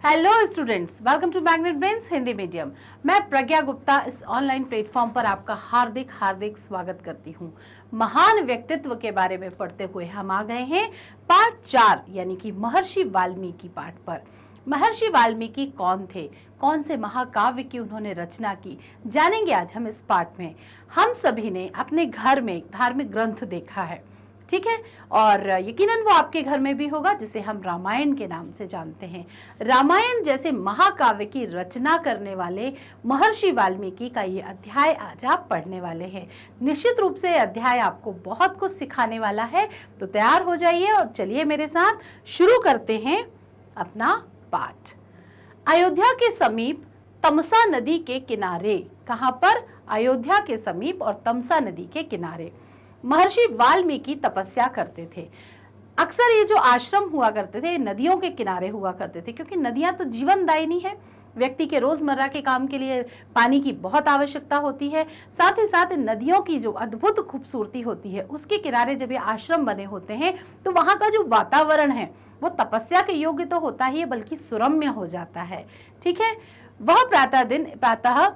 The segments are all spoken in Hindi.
Hello students, welcome to Magnet Brains Hindi medium. मैं प्रज्ञा गुप्ता इस ऑनलाइन प्लेटफॉर्म पर आपका हार्दिक हार्दिक स्वागत करती हूँ। महान व्यक्तित्व के बारे में पढ़ते हुए हम आ गए हैं पाठ 4 यानी कि महर्षि वाल्मीकि पाठ पर। महर्षि वाल्मीकि कौन थे, कौन से महाकाव्य की उन्होंने रचना की, जानेंगे आज हम इस पाठ में। हम सभी ने अपने घर में एक धार्मिक ग्रंथ देखा है, ठीक है, और यकीनन वो आपके घर में भी होगा, जिसे हम रामायण के नाम से जानते हैं। रामायण जैसे महाकाव्य की रचना करने वाले महर्षि वाल्मीकि का ये अध्याय आज आप पढ़ने वाले हैं। निश्चित रूप से अध्याय आपको बहुत कुछ सिखाने वाला है, तो तैयार हो जाइए और चलिए मेरे साथ शुरू करते हैं अपना पाठ। अयोध्या के समीप तमसा नदी के किनारे, कहां पर? अयोध्या के समीप और तमसा नदी के किनारे महर्षि वाल्मीकि तपस्या करते थे। अक्सर ये जो आश्रम हुआ करते थे नदियों के किनारे हुआ करते थे, क्योंकि नदियां तो जीवनदायिनी है। व्यक्ति के रोजमर्रा के काम के लिए पानी की बहुत आवश्यकता होती है। साथ ही साथ नदियों की जो अद्भुत खूबसूरती होती है, उसके किनारे जब ये आश्रम बने होते हैं तो वहां का जो वातावरण है वो तपस्या के योग्य तो होता ही है, बल्कि सुरम्य हो जाता है। ठीक है, वह प्रातः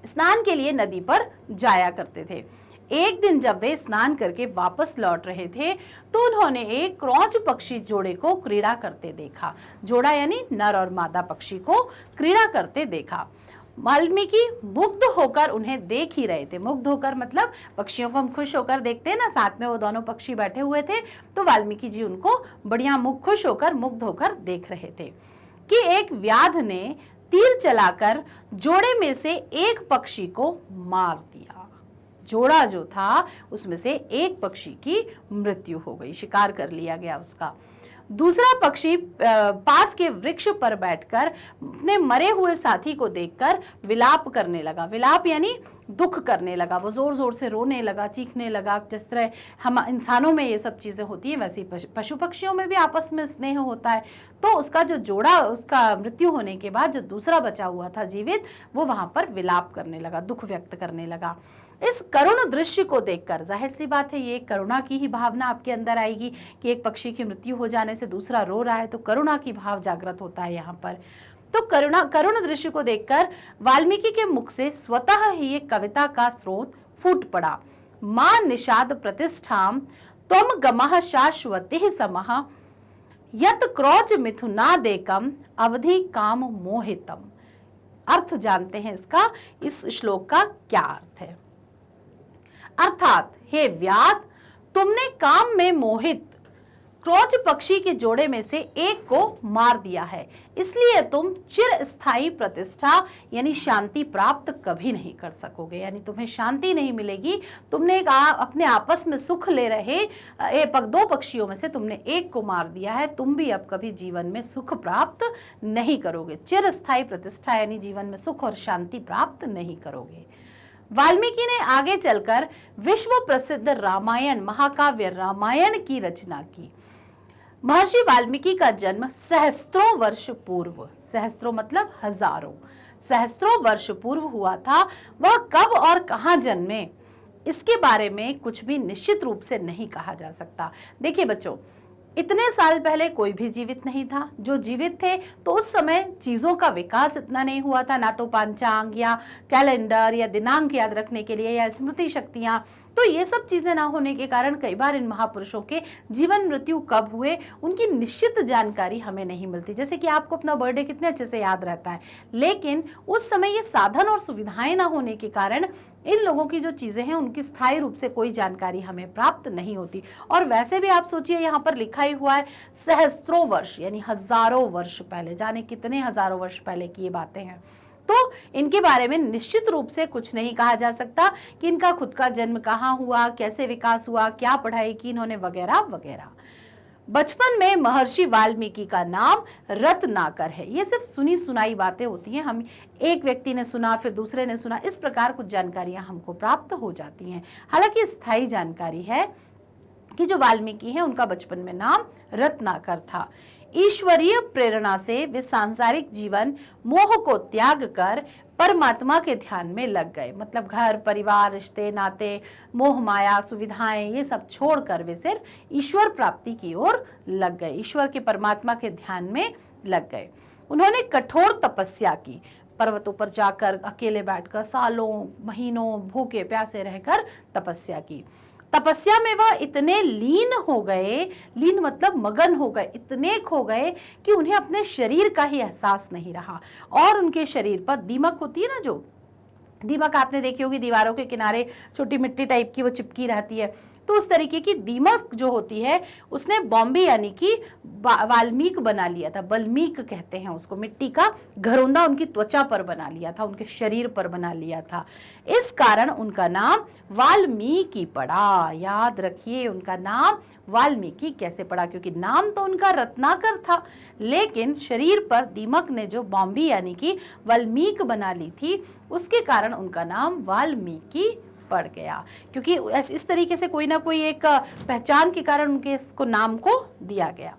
स्नान के लिए नदी पर जाया करते थे। एक दिन जब वे स्नान करके वापस लौट रहे थे तो उन्होंने एक क्रौंच पक्षी जोड़े को क्रीड़ा करते देखा। जोड़ा यानी नर और मादा पक्षी को क्रीड़ा करते देखा। वाल्मीकि मुग्ध होकर उन्हें देख ही रहे थे। मुग्ध होकर मतलब पक्षियों को हम खुश होकर देखते हैं ना, साथ में वो दोनों पक्षी बैठे हुए थे, तो वाल्मीकि जी उनको बढ़िया खुश होकर मुग्ध होकर देख रहे थे कि एक व्याध ने तीर चलाकर जोड़े में से एक पक्षी को मार दिया। जोड़ा जो था उसमें से एक पक्षी की मृत्यु हो गई, शिकार कर लिया गया उसका। दूसरा पक्षी पास के वृक्ष पर बैठकर अपने मरे हुए साथी को देखकर विलाप करने लगा। विलाप यानी दुख करने लगा। वो जोर जोर से रोने लगा, चीखने लगा। जिस तरह हम इंसानों में ये सब चीजें होती हैं, वैसे पशु पक्षियों में भी आपस में स्नेह होता है। तो उसका जो जोड़ा, उसका मृत्यु होने के बाद जो दूसरा बचा हुआ था जीवित, वो वहां पर विलाप करने लगा, दुख व्यक्त करने लगा। इस करुण दृश्य को देखकर जाहिर सी बात है ये करुणा की ही भावना आपके अंदर आएगी कि एक पक्षी की मृत्यु हो जाने से दूसरा रो रहा है, तो करुणा की भाव जागृत होता है यहाँ पर। तो करुण दृश्य को देखकर वाल्मीकि के मुख से स्वतः ही एक कविता का स्रोत फूट पड़ा। मां निषाद प्रतिष्ठाम त्वम गमः शाश्वतिः समः यत क्रौच मिथुनादेकम अवधि काम मोहितम। अर्थ जानते हैं इसका, इस श्लोक का क्या अर्थ है। अर्थात हे व्याध, तुमने काम में मोहित क्रौच पक्षी के जोड़े में से एक को मार दिया है, इसलिए तुम चिरस्थायी प्रतिष्ठा यानी शांति प्राप्त कभी नहीं कर सकोगे। यानी तुम्हें शांति नहीं मिलेगी। तुमने अपने आपस में सुख ले रहे दो पक्षियों में से तुमने एक को मार दिया है, तुम भी अब कभी जीवन में सुख प्राप्त नहीं करोगे। चिरस्थायी प्रतिष्ठा यानी जीवन में सुख और शांति प्राप्त नहीं करोगे। वाल्मीकि ने आगे चलकर विश्व प्रसिद्ध रामायण, महाकाव्य रामायण की रचना की। महर्षि वाल्मीकि का जन्म सहस्त्रों वर्ष पूर्व, सहस्त्रों मतलब हजारों, सहस्त्रों वर्ष पूर्व हुआ था। वह कब और कहां जन्मे, इसके बारे में कुछ भी निश्चित रूप से नहीं कहा जा सकता। देखिए बच्चों, इतने साल पहले कोई भी जीवित नहीं था। जो जीवित थे तो उस समय चीजों का विकास इतना नहीं हुआ था, ना तो पंचांग या कैलेंडर या दिनांक याद रखने के लिए या स्मृति शक्तियां। तो ये सब चीजें ना होने के कारण कई बार इन महापुरुषों के जीवन मृत्यु कब हुए उनकी निश्चित जानकारी हमें नहीं मिलती। जैसे कि आपको अपना बर्थडे कितने अच्छे से याद रहता है, लेकिन उस समय ये साधन और सुविधाएं ना होने के कारण इन लोगों की जो चीजें हैं उनकी स्थायी रूप से कोई जानकारी हमें प्राप्त नहीं होती। और वैसे भी आप सोचिए, यहाँ पर लिखा ही हुआ है सहस्त्रों वर्ष यानी हजारों वर्ष पहले, जाने कितने हजारों वर्ष पहले की ये बातें हैं। तो इनके बारे में निश्चित रूप से कुछ नहीं कहा जा सकता कि इनका खुद का जन्म कहाँ हुआ, कैसे विकास हुआ, क्या पढ़ाई की इन्होंने, वगैरह वगैरह। बचपन में महर्षि वाल्मीकि का नाम रत्नाकर है। ये सिर्फ सुनी सुनाई बातें होती हैं, हम एक व्यक्ति ने सुना फिर दूसरे ने सुना, इस प्रकार कुछ जानकारियां हमको प्राप्त हो जाती हैं। हालांकि स्थायी जानकारी है कि जो वाल्मीकि है उनका बचपन में नाम रत्नाकर था। ईश्वरीय प्रेरणा से वे सांसारिक जीवन मोह को त्याग कर परमात्मा के ध्यान में लग गए। मतलब घर परिवार रिश्ते नाते मोह माया सुविधाएं ये सब छोड़कर वे सिर्फ ईश्वर प्राप्ति की ओर लग गए, ईश्वर के परमात्मा के ध्यान में लग गए। उन्होंने कठोर तपस्या की, पर्वतों पर जाकर अकेले बैठकर सालों महीनों भूखे प्यासे रहकर तपस्या की। तपस्या में वह इतने लीन हो गए, लीन मतलब मगन हो गए, इतने खो गए कि उन्हें अपने शरीर का ही एहसास नहीं रहा। और उनके शरीर पर दीमक होती है ना, जो दीमक आपने देखी होगी दीवारों के किनारे छोटी मिट्टी टाइप की वो चिपकी रहती है, तो उस तरीके की दीमक जो होती है उसने बॉम्बे यानी कि वाल्मीकि बना लिया था। बल्मीक कहते हैं उसको, मिट्टी का घरोंदा उनकी त्वचा पर बना लिया था, उनके शरीर पर बना लिया था। इस कारण उनका नाम वाल्मीकि पड़ा। याद रखिए उनका नाम वाल्मीकि कैसे पड़ा, क्योंकि नाम तो उनका रत्नाकर था, लेकिन शरीर पर दीमक ने जो बॉम्बे यानी कि वाल्मीकि बना ली थी, उसके कारण उनका नाम वाल्मीकि पड़ गया। क्योंकि इस तरीके से कोई ना कोई एक पहचान के कारण उनके इसको नाम को दिया गया।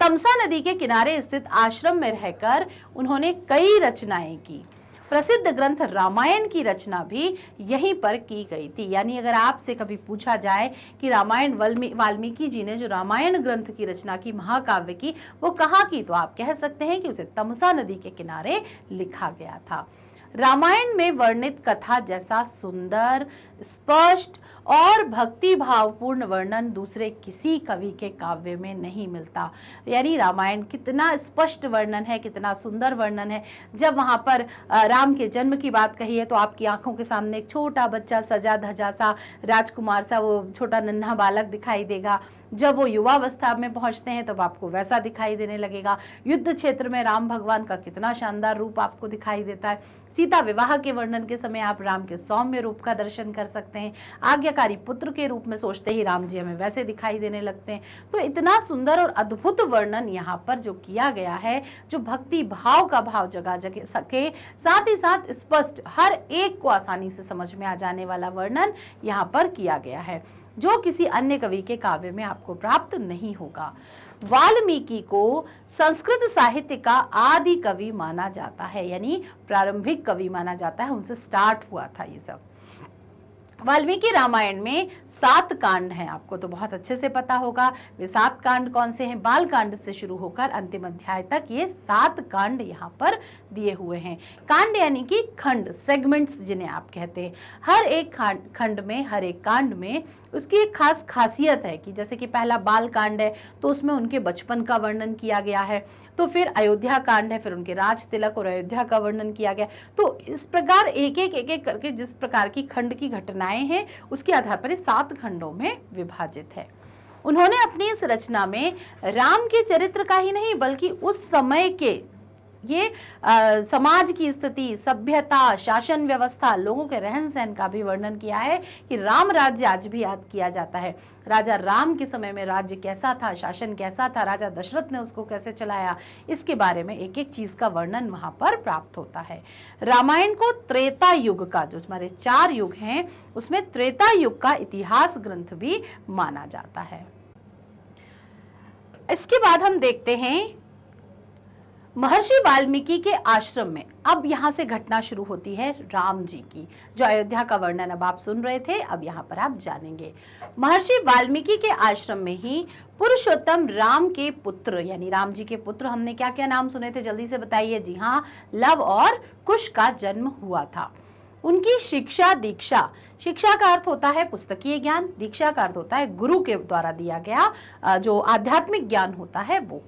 तमसा नदी के किनारे स्थित आश्रम में रहकर उन्होंने कई रचनाएं की। प्रसिद्ध ग्रंथ रामायण की रचना भी यहीं पर की गई थी। यानी अगर आपसे कभी पूछा जाए कि रामायण वाल्मीकि जी ने जो रामायण ग्रंथ की रचना की, महाकाव्य की, वो कहाँ की, तो आप कह सकते हैं कि उसे तमसा नदी के किनारे लिखा गया था। रामायण में वर्णित कथा जैसा सुंदर, स्पष्ट और भक्ति भावपूर्ण वर्णन दूसरे किसी कवि के काव्य में नहीं मिलता। यानी रामायण कितना स्पष्ट वर्णन है, कितना सुंदर वर्णन है। जब वहां पर राम के जन्म की बात कही है तो आपकी आंखों के सामने एक छोटा बच्चा सजा धजा सा राजकुमार सा वो छोटा नन्हा बालक दिखाई देगा। जब वो युवावस्था में पहुंचते हैं तब आपको वैसा दिखाई देने लगेगा। युद्ध क्षेत्र में राम भगवान का कितना शानदार रूप आपको दिखाई देता है। सीता विवाह के वर्णन के समय आप राम के सौम्य रूप का दर्शन कर सकते हैं। आज्ञाकारी पुत्र के रूप में सोचते ही राम जी हमें वैसे दिखाई देने लगते हैं। तो इतना सुंदर और अद्भुत वर्णन यहाँ पर जो किया गया है, जो भक्ति भाव का भाव जगा जगे सके, साथ ही साथ स्पष्ट हर एक को आसानी से समझ में आ जाने वाला वर्णन यहाँ पर किया गया है, जो किसी अन्य कवि के काव्य में आपको प्राप्त नहीं होगा। वाल्मीकि को संस्कृत साहित्य का आदि कवि माना जाता है, यानी प्रारंभिक कवि माना जाता है, उनसे स्टार्ट हुआ था ये सब। वाल्मीकि रामायण में 7 कांड हैं, आपको तो बहुत अच्छे से पता होगा। वे 7 कांड कौन से हैं? बाल कांड से शुरू होकर अंतिम अध्याय तक ये 7 कांड यहाँ पर दिए हुए हैं। कांड यानी कि खंड, सेगमेंट्स जिन्हें आप कहते हैं। हर एक खंड में, हर एक कांड में उसकी एक खास खासियत है कि जैसे कि पहला बाल कांड है तो उसमें उनके बचपन का वर्णन किया गया है। तो फिर अयोध्या कांड है, फिर उनके राज तिलक और अयोध्या का वर्णन किया गया। तो इस प्रकार एक एक करके जिस प्रकार की खंड की घटनाएं हैं उसके आधार पर 7 खंडों में विभाजित है। उन्होंने अपनी इस रचना में राम के चरित्र का ही नहीं बल्कि उस समय के ये समाज की स्थिति, सभ्यता, शासन व्यवस्था, लोगों के रहन सहन का भी वर्णन किया है कि राम राज्य आज भी याद किया जाता है। राजा राम के समय में राज्य कैसा था, शासन कैसा था, राजा दशरथ ने उसको कैसे चलाया, इसके बारे में एक एक चीज का वर्णन वहां पर प्राप्त होता है। रामायण को त्रेता युग का, जो हमारे 4 युग हैं, उसमें त्रेता युग का इतिहास ग्रंथ भी माना जाता है। इसके बाद हम देखते हैं महर्षि वाल्मीकि के आश्रम में। अब यहाँ से घटना शुरू होती है राम जी की, जो अयोध्या का वर्णन अब आप सुन रहे थे, अब यहाँ पर आप जानेंगे। महर्षि वाल्मीकि के आश्रम में ही पुरुषोत्तम राम के पुत्र, यानी राम जी के पुत्र, हमने क्या क्या नाम सुने थे जल्दी से बताइए। जी हाँ, लव और कुश का जन्म हुआ था। उनकी शिक्षा दीक्षा, शिक्षा का अर्थ होता है पुस्तकीय ज्ञान, दीक्षा का अर्थ होता है गुरु के द्वारा दिया गया जो आध्यात्मिक ज्ञान होता है वो।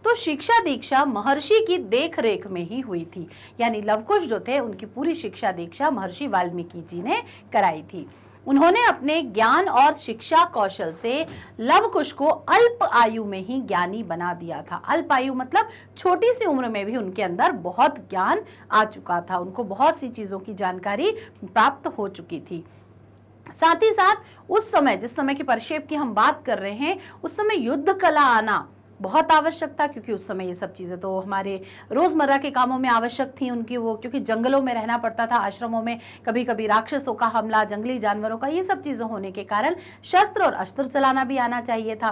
तो शिक्षा दीक्षा महर्षि की देख रेख में ही हुई थी, यानी लवकुश जो थे उनकी पूरी शिक्षा दीक्षा महर्षि वाल्मीकि जी ने कराई थी। उन्होंने अपने ज्ञान और शिक्षा कौशल से लवकुश को अल्प आयु में ही ज्ञानी बना दिया था। अल्प आयु मतलब छोटी सी उम्र में भी उनके अंदर बहुत ज्ञान आ चुका था, उनको बहुत सी चीजों की जानकारी प्राप्त हो चुकी थी। साथ ही साथ उस समय, जिस समय के परिक्षेप की हम बात कर रहे हैं, उस समय युद्ध कला आना बहुत आवश्यक था, क्योंकि उस समय ये सब चीजें तो हमारे रोजमर्रा के कामों में आवश्यक थी उनकी, वो क्योंकि जंगलों में रहना पड़ता था, आश्रमों में कभी कभी राक्षसों का हमला, जंगली जानवरों का, ये सब चीजें होने के कारण शस्त्र और अस्त्र चलाना भी आना चाहिए था।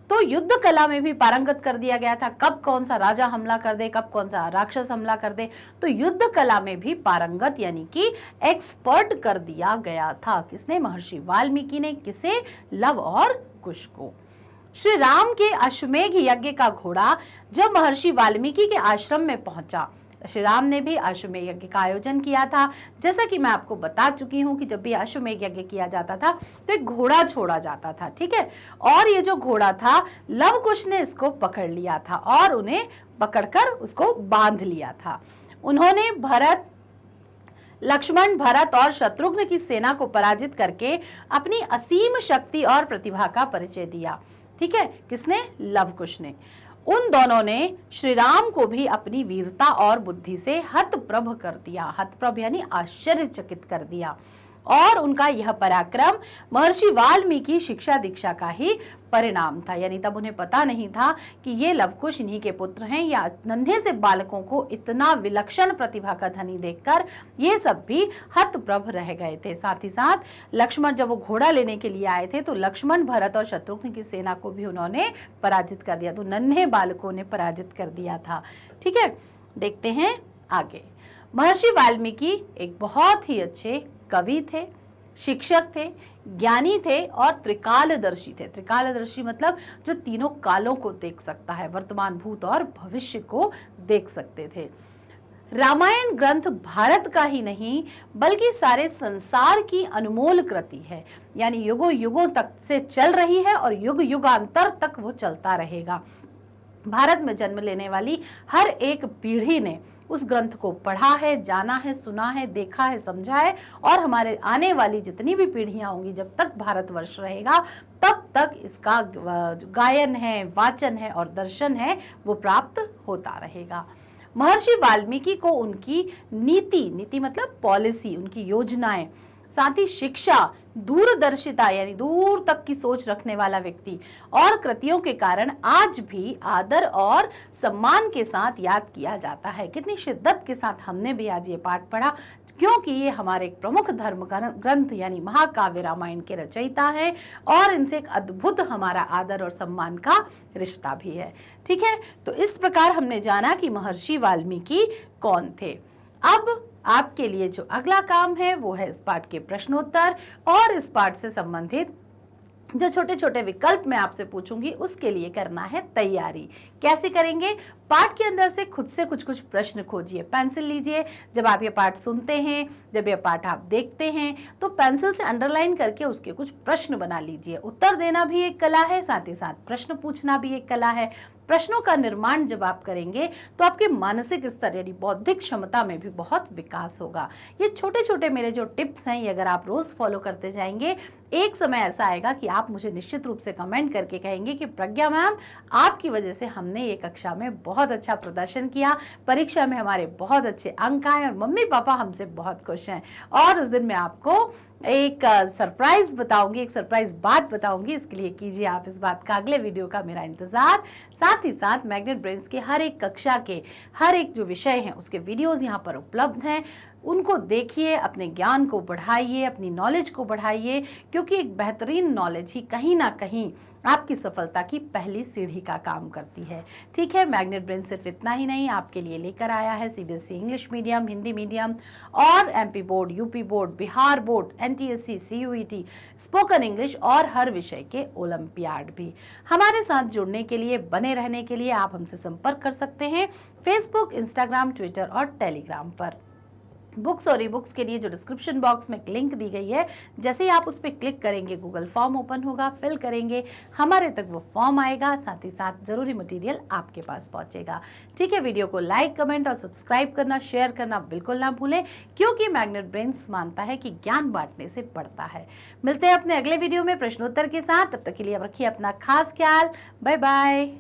तो युद्ध कला में भी पारंगत कर दिया गया था, कब कौन सा राजा हमला कर दे, कब कौन सा राक्षस हमला कर दे। तो युद्ध कला में भी पारंगत यानी कि एक्सपर्ट कर दिया गया था। किसने? महर्षि वाल्मीकि ने। किसे? लव और कुश को। श्री राम के अश्वमेध यज्ञ का घोड़ा जब महर्षि वाल्मीकि के आश्रम में पहुंचा, श्री राम ने भी अश्वमेध यज्ञ का आयोजन किया था। जैसा कि मैं आपको बता चुकी हूं कि जब भी अश्वमेध यज्ञ किया जाता था तो एक घोड़ा छोड़ा जाता था, ठीक है। और ये जो घोड़ा था, लव कुश ने इसको पकड़ लिया था और उन्हें पकड़कर उसको बांध लिया था। उन्होंने लक्ष्मण, भरत और शत्रुघ्न की सेना को पराजित करके अपनी असीम शक्ति और प्रतिभा का परिचय दिया, ठीक है। किसने? लव कुश ने। उन दोनों ने श्री राम को भी अपनी वीरता और बुद्धि से हतप्रभ कर दिया। हतप्रभ यानी आश्चर्यचकित कर दिया। और उनका यह पराक्रम महर्षि वाल्मीकि शिक्षा दीक्षा का ही परिणाम था। यानी तब उन्हें पता नहीं था कि ये लवकुश इन्हीं के पुत्र हैं। या नन्हे से बालकों को इतना विलक्षण प्रतिभा का धनी देखकर ये सब भी हतप्रभ रह गए थे। साथ ही साथ लक्ष्मण जब वो घोड़ा लेने के लिए आए थे तो लक्ष्मण, भरत और शत्रुघ्न की सेना को भी उन्होंने पराजित कर दिया। तो नन्हे बालकों ने पराजित कर दिया था, ठीक है। देखते हैं आगे। महर्षि वाल्मीकि एक बहुत ही अच्छे कवि थे, शिक्षक थे, ज्ञानी थे और त्रिकालदर्शी थे। त्रिकालदर्शी मतलब जो तीनों कालों को देख सकता है, वर्तमान, भूत और भविष्य को देख सकते थे। रामायण ग्रंथ भारत का ही नहीं बल्कि सारे संसार की अनमोल कृति है। यानी युगों युगों तक से चल रही है और युग युगांतर तक वो चलता रहेगा। भारत में जन्म लेने वाली हर एक पीढ़ी ने उस ग्रंथ को पढ़ा है, जाना है, सुना है, देखा है, समझा है और हमारे आने वाली जितनी भी पीढ़ियां होंगी, जब तक भारतवर्ष रहेगा तब तक इसका गायन है, वाचन है और दर्शन है वो प्राप्त होता रहेगा। महर्षि वाल्मीकि को उनकी नीति मतलब पॉलिसी, उनकी योजनाएं, साथ ही शिक्षा, दूरदर्शिता यानी दूर तक की सोच रखने वाला व्यक्ति और कृतियों के कारण आज भी आदर और सम्मान के साथ याद किया जाता है। कितनी शिद्दत के साथ हमने भी आज ये पाठ पढ़ा, क्योंकि ये हमारे एक प्रमुख धर्म ग्रंथ यानी महाकाव्य रामायण के रचयिता हैं और इनसे एक अद्भुत हमारा आदर और सम्मान का रिश्ता भी है, ठीक है। तो इस प्रकार हमने जाना कि महर्षि वाल्मीकि कौन थे। अब आपके लिए जो अगला काम है वो है इस पाठ के प्रश्नोत्तर और इस पाठ से संबंधित जो छोटे छोटे विकल्प मैं आपसे पूछूंगी उसके लिए करना है तैयारी। कैसे करेंगे? पाठ के अंदर से खुद से कुछ प्रश्न खोजिए, पेंसिल लीजिए। जब आप ये पाठ सुनते हैं, जब ये पाठ आप देखते हैं तो पेंसिल से अंडरलाइन करके उसके कुछ प्रश्न बना लीजिए। उत्तर देना भी एक कला है, साथ ही साथ प्रश्न पूछना भी एक कला है। प्रश्नों का निर्माण जब आप करेंगे तो आपके मानसिक स्तर यानी बौद्धिक क्षमता में भी बहुत विकास होगा। ये छोटे छोटे मेरे जो टिप्स हैं ये अगर आप रोज फॉलो करते जाएंगे, एक समय ऐसा आएगा कि आप मुझे निश्चित रूप से कमेंट करके कहेंगे कि प्रज्ञा मैम, आपकी वजह से हमने ये कक्षा में बहुत अच्छा प्रदर्शन किया, परीक्षा में हमारे बहुत अच्छे अंक आए और मम्मी पापा हमसे बहुत खुश हैं। और उस दिन मैं आपको एक सरप्राइज बताऊंगी, एक सरप्राइज बात बताऊंगी। इसके लिए कीजिए आप इस बात का अगले वीडियो का मेरा इंतजार। साथ ही साथ मैग्नेट ब्रेन्स के हर एक कक्षा के हर एक जो विषय हैं उसके वीडियोस यहाँ पर उपलब्ध हैं, उनको देखिए, अपने ज्ञान को बढ़ाइए, अपनी नॉलेज को बढ़ाइए, क्योंकि एक बेहतरीन नॉलेज ही कहीं ना कहीं आपकी सफलता की पहली सीढ़ी का काम करती है, ठीक है। मैग्नेट ब्रेन सिर्फ इतना ही नहीं आपके लिए लेकर आया है CBSE English medium, Hindi medium और MP board, UP board, Bihar board, NTSC, CUET, spoken English और हर विषय के ओलंपियाड भी। हमारे साथ जुड़ने के लिए, बने रहने के लिए आप हमसे संपर्क कर सकते हैं फेसबुक, इंस्टाग्राम, ट्विटर और टेलीग्राम पर। बुक्स और ई बुक्स के लिए जो डिस्क्रिप्शन बॉक्स में लिंक दी गई है, जैसे ही आप उस पर क्लिक करेंगे गूगल फॉर्म ओपन होगा, फिल करेंगे, हमारे तक वो फॉर्म आएगा, साथ ही साथ जरूरी मटेरियल आपके पास पहुंचेगा, ठीक है। वीडियो को लाइक, कमेंट और सब्सक्राइब करना, शेयर करना बिल्कुल ना भूलें, क्योंकि मैग्नेट ब्रेन्स मानता है कि ज्ञान बांटने से बढ़ता है। मिलते हैं अपने अगले वीडियो में प्रश्नोत्तर के साथ, तब तक के लिए रखिए अपना खास ख्याल। Bye bye.